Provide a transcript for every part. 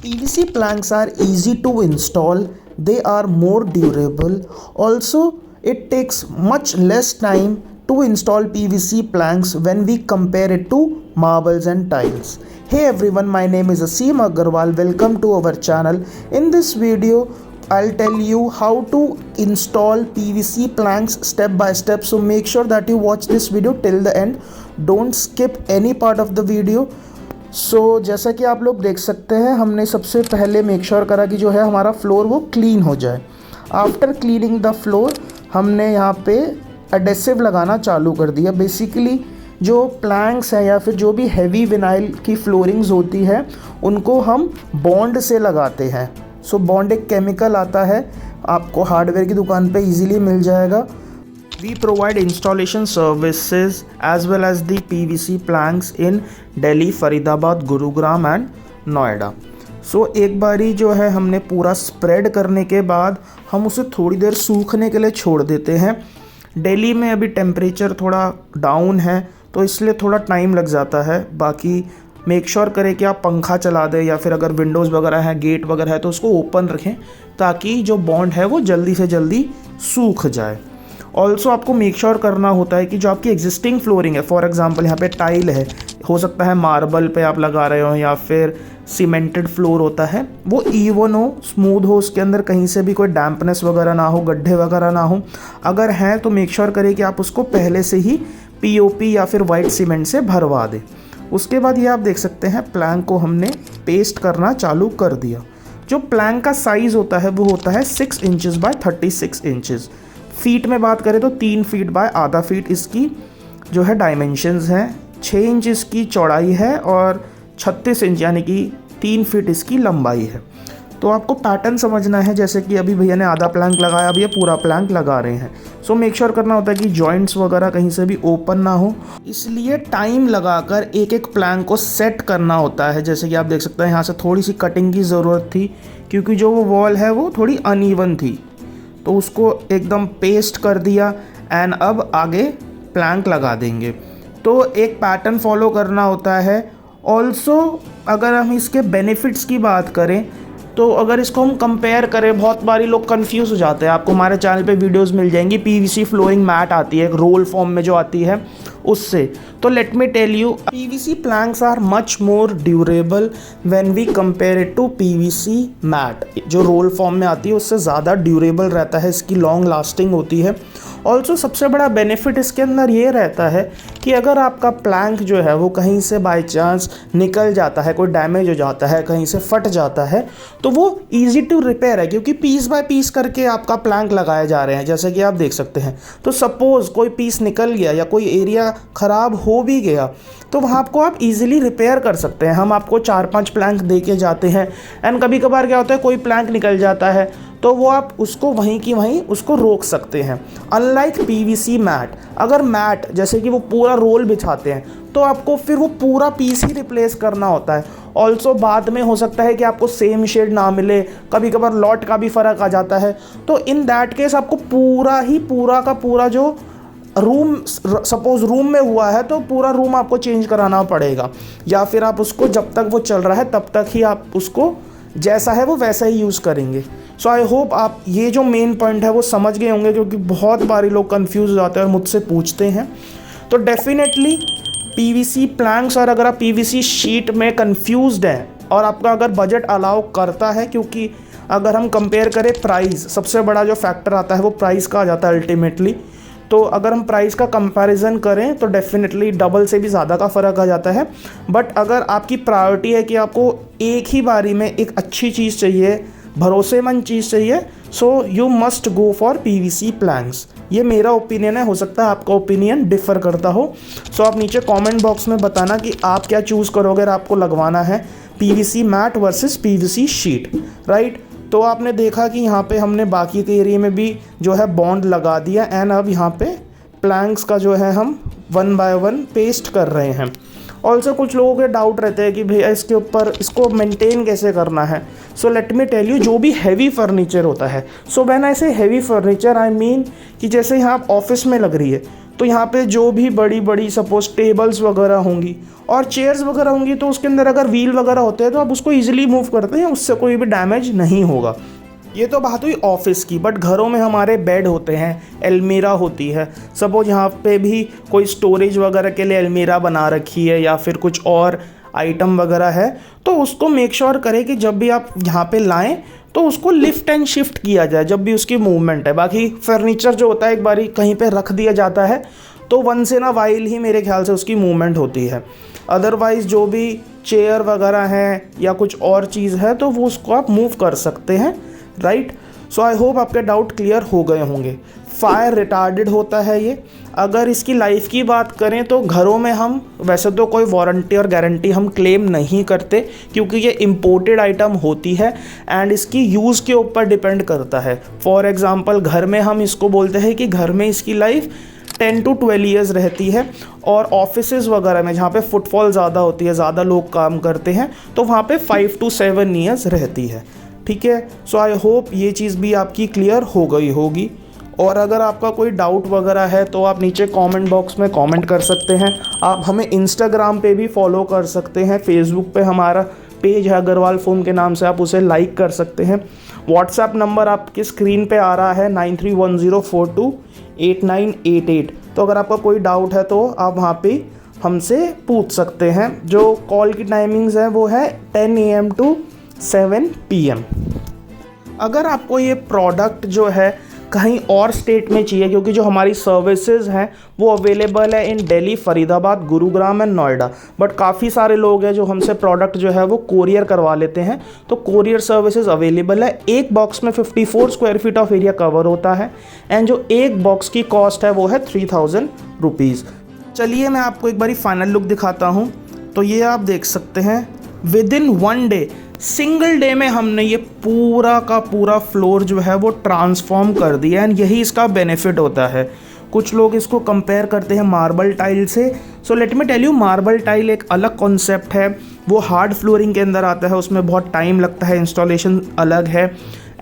PVC planks are easy to install, they are more durable. Also, it takes much less time to install PVC planks when we compare it to marbles and tiles. Hey everyone, my name is Aseem Agarwal. Welcome to our channel. In this video, I'll tell you how to install PVC planks step by step. So make sure that you watch this video till the end. Don't skip any part of the video. जैसा कि आप लोग देख सकते हैं, हमने सबसे पहले मेक श्योर करा कि जो है हमारा फ्लोर वो क्लीन हो जाए। आफ्टर क्लीनिंग द फ्लोर हमने यहाँ पे एडेसिव लगाना चालू कर दिया। बेसिकली जो प्लैंक्स हैं या फिर जो भी हैवी विनाइल की फ्लोरिंग्स होती है उनको हम बॉन्ड से लगाते हैं। बॉन्ड एक केमिकल आता है, आपको हार्डवेयर की दुकान पे इजीली मिल जाएगा। We provide installation services as well as the PVC planks in Delhi, Faridabad, Gurugram and Noida. एक बारी जो है हमने पूरा स्प्रेड करने के बाद हम उसे थोड़ी देर सूखने के लिए छोड़ देते हैं। दिल्ली में अभी टेम्परेचर थोड़ा डाउन है तो इसलिए थोड़ा टाइम लग जाता है। बाकी मेक श्योर करें कि आप पंखा चला दें या फिर अगर विंडोज़ वगैरह है, गेट वगैरह है तो उसको ओपन रखें ताकि जो बॉन्ड है वो जल्दी से जल्दी सूख जाए। ऑल्सो आपको मेक श्योर करना होता है कि जो आपकी एग्जिस्टिंग फ्लोरिंग है, फॉर एग्जांपल यहाँ पे टाइल है, हो सकता है मार्बल पे आप लगा रहे हो या फिर सीमेंटेड फ्लोर होता है, वो इवन हो, स्मूथ हो, उसके अंदर कहीं से भी कोई डैम्पनेस वगैरह ना हो, गड्ढे वगैरह ना हो। अगर हैं तो मेक श्योर करें कि आप उसको पहले से ही पीओपी या फिर वाइट सीमेंट से भरवा दें। उसके बाद ये आप देख सकते हैं प्लैंक को हमने पेस्ट करना चालू कर दिया। जो प्लैंक का साइज़ होता है वो होता है 6 इंचज़ बाय 36 इंचज़। फीट में बात करें तो 3 फीट बाय आधा फीट इसकी जो है डायमेंशंस हैं। 6 इंच इसकी चौड़ाई है और 36 इंच यानी कि 3 फीट इसकी लंबाई है। तो आपको पैटर्न समझना है, जैसे कि अभी भैया ने आधा प्लैंक लगाया, अब ये पूरा प्लैंक लगा रहे हैं। मेक श्योर करना होता है कि जॉइंट्स वगैरह कहीं से भी ओपन ना हो, इसलिए टाइम लगाकर एक एक प्लैंक को सेट करना होता है। जैसे कि आप देख सकते हैं यहाँ से थोड़ी सी कटिंग की ज़रूरत थी क्योंकि जो वो वॉल है वो थोड़ी अनइवन थी, तो उसको एकदम पेस्ट कर दिया एंड अब आगे प्लैंक लगा देंगे। तो एक पैटर्न फॉलो करना होता है। ऑल्सो अगर हम इसके बेनिफिट्स की बात करें तो अगर इसको हम कंपेयर करें, बहुत बारी लोग कंफ्यूज हो जाते हैं। आपको हमारे चैनल पे वीडियोस मिल जाएंगी, पीवीसी फ्लोरिंग मैट आती है एक रोल फॉर्म में जो आती है उससे। तो let me tell you, PVC planks are much more durable when we compare it to PVC mat. जो रोल फॉर्म में आती है उससे ज़्यादा ड्यूरेबल रहता है, इसकी लॉन्ग लास्टिंग होती है। ऑल्सो सबसे बड़ा बेनिफिट इसके अंदर ये रहता है कि अगर आपका प्लैंक जो है वो कहीं से बाय चांस निकल जाता है, कोई डैमेज हो जाता है, कहीं से फट जाता है, तो वो ईजी टू रिपेयर है क्योंकि पीस बाय पीस करके आपका प्लैंक लगाए जा रहे हैं, जैसे कि आप देख सकते हैं। तो सपोज़ कोई पीस निकल गया या कोई एरिया ख़राब हो भी गया तो वहाँ आपको आप इजीली रिपेयर कर सकते हैं। हम आपको 4-5 प्लैंक दे के जाते हैं एंड कभी कभार क्या होता है कोई प्लैंक निकल जाता है तो वो आप उसको वहीं की वहीं उसको रोक सकते हैं। अनलाइक पीवीसी मैट, अगर मैट जैसे कि वो पूरा रोल बिछाते हैं तो आपको फिर वो पूरा पीस ही रिप्लेस करना होता है। ऑल्सो बाद में हो सकता है कि आपको सेम शेड ना मिले, कभी कभार लॉट का भी फ़र्क आ जाता है, तो इन दैट केस आपको पूरा का पूरा जो रूम, सपोज रूम में हुआ है तो पूरा रूम आपको चेंज कराना पड़ेगा, या फिर आप उसको जब तक वो चल रहा है तब तक ही आप उसको जैसा है वो वैसा ही यूज़ करेंगे। आई होप आप ये जो मेन पॉइंट है वो समझ गए होंगे क्योंकि बहुत बारी लोग कंफ्यूज हो जाते हैं और मुझसे पूछते हैं। तो डेफिनेटली पीवीसी प्लैंक्स, और अगर आप पीवीसी शीट में कंफ्यूज्ड हैं और आपका अगर बजट अलाउ करता है, क्योंकि अगर हम कंपेयर करें प्राइस, सबसे बड़ा जो फैक्टर आता है वो प्राइस का आ जाता है अल्टीमेटली। तो अगर हम प्राइस का कंपैरिजन करें तो डेफिनेटली डबल से भी ज़्यादा का फ़र्क आ जाता है। बट अगर आपकी प्रायोरिटी है कि आपको एक ही बारी में एक अच्छी चीज़ चाहिए, भरोसेमंद चीज़ चाहिए, so you must go for PVC planks. ये मेरा ओपिनियन है, हो सकता है आपका ओपिनियन डिफ़र करता हो। आप नीचे कमेंट बॉक्स में बताना कि आप क्या चूज़ करोगे अगर आपको लगवाना है PVC mat versus PVC sheet, right. तो आपने देखा कि यहाँ पे हमने बाकी के एरिया में भी जो है बॉन्ड लगा दिया एंड अब यहाँ पे प्लैंक्स का जो है हम 1 बाय 1 पेस्ट कर रहे हैं। ऑल्सो कुछ लोगों के डाउट रहते हैं कि भैया इसके ऊपर इसको मेंटेन कैसे करना है। लेट मी टेल यू, जो भी हैवी फर्नीचर होता है, व्हेन आई से हैवी फर्नीचर आई मीन कि जैसे यहाँ आप ऑफिस में लग रही है तो यहाँ पे जो भी बड़ी बड़ी सपोज टेबल्स वगैरह होंगी और चेयर्स वगैरह होंगी तो उसके अंदर अगर व्हील वगैरह होते हैं तो आप उसको ईजिली मूव करते हैं, उससे कोई भी डैमेज नहीं होगा। ये तो बात हुई ऑफिस की, बट घरों में हमारे बेड होते हैं, अलमीरा होती है। सपोज यहाँ पे भी कोई स्टोरेज वगैरह के लिए अलमीरा बना रखी है या फिर कुछ और आइटम वगैरह है, तो उसको मेक श्योर करें कि जब भी आप यहाँ पे लाएं तो उसको लिफ्ट एंड शिफ्ट किया जाए जब भी उसकी मूवमेंट है। बाकी फर्नीचर जो होता है एक बारी कहीं पे रख दिया जाता है तो once in a while he मेरे ख्याल से उसकी मूवमेंट होती है। अदरवाइज़ जो भी चेयर वगैरह है या कुछ और चीज़ है तो वो उसको आप मूव कर सकते हैं, राइट। सो आई होप आपके डाउट क्लियर हो गए होंगे। फायर रिटार्डेड होता है ये। अगर इसकी लाइफ की बात करें तो घरों में हम वैसे तो कोई वारंटी और गारंटी हम क्लेम नहीं करते क्योंकि ये इम्पोर्टेड आइटम होती है एंड इसकी यूज़ के ऊपर डिपेंड करता है। फॉर एग्ज़ाम्पल घर में हम इसको बोलते हैं कि घर में इसकी लाइफ 10 to 12 ईयर्स रहती है और ऑफिसेज वगैरह में जहाँ पे फुटफॉल ज़्यादा होती है, ज़्यादा लोग काम करते हैं, तो वहाँ पे 5 to 7 ईयर्स रहती है, ठीक है। सो आई होप ये चीज़ भी आपकी क्लियर हो गई होगी। और अगर आपका कोई डाउट वगैरह है तो आप नीचे कमेंट बॉक्स में कमेंट कर सकते हैं। आप हमें इंस्टाग्राम पे भी फॉलो कर सकते हैं, फेसबुक पे हमारा पेज है अग्रवाल फोम के नाम से, आप उसे लाइक कर सकते हैं। व्हाट्सएप नंबर आपकी स्क्रीन पे आ रहा है 9310428988। तो अगर आपका कोई डाउट है तो आप वहाँ पे हमसे पूछ सकते हैं। जो कॉल की टाइमिंग्स है वो है 10 AM to 7 PM। अगर आपको ये प्रोडक्ट जो है कहीं और स्टेट में चाहिए, क्योंकि जो हमारी सर्विसेज हैं वो अवेलेबल है इन दिल्ली, फरीदाबाद, गुरुग्राम एंड नोएडा, बट काफ़ी सारे लोग हैं जो हमसे प्रोडक्ट जो है वो कोरियर करवा लेते हैं, तो कोरियर सर्विसेज अवेलेबल है। एक बॉक्स में 54 square feet of area cover होता है एंड जो एक बॉक्स की कॉस्ट है वो है 3000 रुपीज़। चलिए मैं आपको एक बारी फाइनल लुक दिखाता हूँ। तो ये आप देख सकते हैं with in 1 day, single day में हमने ये पूरा का पूरा फ्लोर जो है वो ट्रांसफॉर्म कर दिया एंड यही इसका बेनिफिट होता है। कुछ लोग इसको कंपेयर करते हैं मार्बल टाइल से। So let me tell you, marble tile एक अलग कॉन्सेप्ट है, वो हार्ड फ्लोरिंग के अंदर आता है, उसमें बहुत टाइम लगता है, इंस्टॉलेशन अलग है।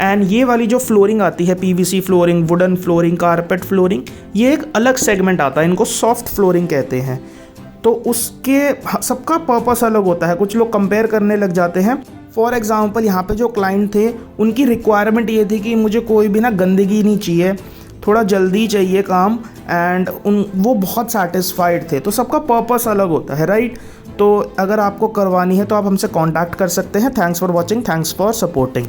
एंड ये वाली जो फ्लोरिंग आती है, PVC flooring, wooden flooring, carpet flooring, ये एक अलग सेगमेंट आता है, इनको सॉफ्ट फ्लोरिंग कहते हैं। तो उसके सबका पर्पस अलग होता है। कुछ लोग कंपेयर करने लग जाते हैं। फॉर एग्ज़ाम्पल यहाँ पे जो क्लाइंट थे उनकी रिक्वायरमेंट ये थी कि मुझे कोई भी ना गंदगी नहीं चाहिए, थोड़ा जल्दी चाहिए काम, एंड वो बहुत सेटिस्फाइड थे। तो सबका पर्पस अलग होता है, राइट। तो अगर आपको करवानी है तो आप हमसे कांटेक्ट कर सकते हैं। Thanks for watching, thanks for supporting.